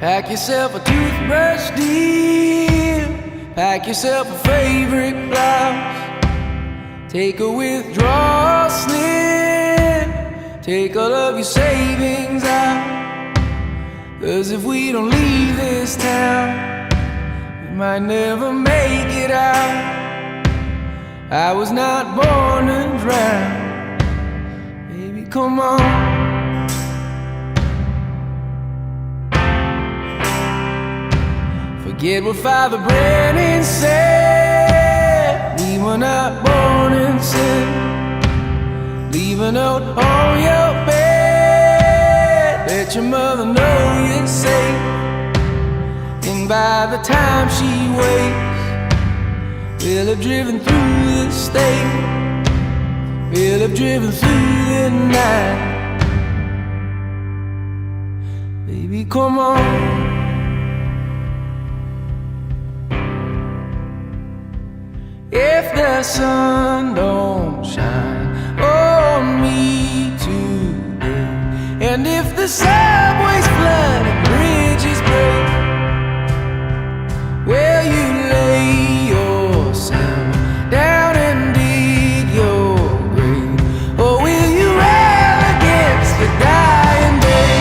Pack yourself a toothbrush, dear. Pack yourself a favorite blouse. Take a withdrawal slip. Take all of your savings out. 'Cause if we don't leave this town, we might never make it out. I was not born to drown. Baby, come on. Forget what Father Brennan said. We were not born in sin. Leave a note on your bed. Let your mother know you're safe. And by the time she wakes, we'll have driven through the state. We'll have driven through the night. Baby, come on. If the sun don't shine on me today, and if the subways flood and bridges break, will you lay yourself down and dig your grave? Or will you rail against the dying day?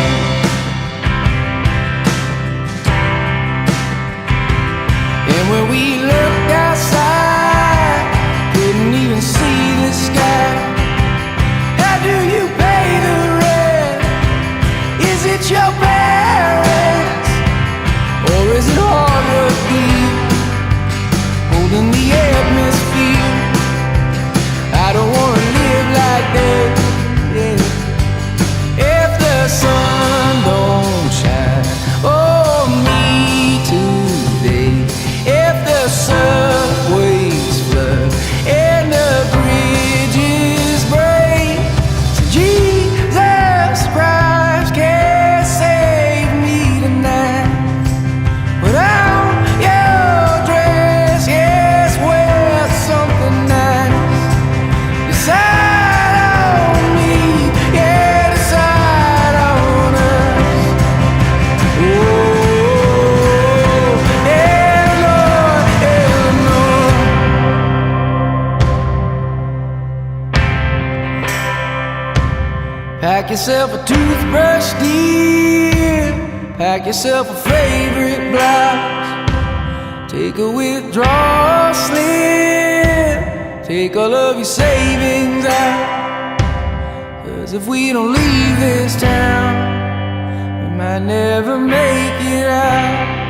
And when we looked outside, couldn't even see the sky. How do you pay the rent? Is it your parents? Or is it hard work deep, holding the atmosphere? I don't wanna live like that, yeah. If the sun don't shine on me today, if the subways flood and the bridges break, so Jesus Christ can't save me tonight. Put on your dress, yes, wear something nice. Decide on me, yeah, decide on us. Oh, Eleanor, Eleanor. Pack yourself a toothbrush, dear. Pack yourself a favorite blouse. Take a withdrawal slip. Take all of your savings out. 'Cause if we don't leave this town, we might never make it out.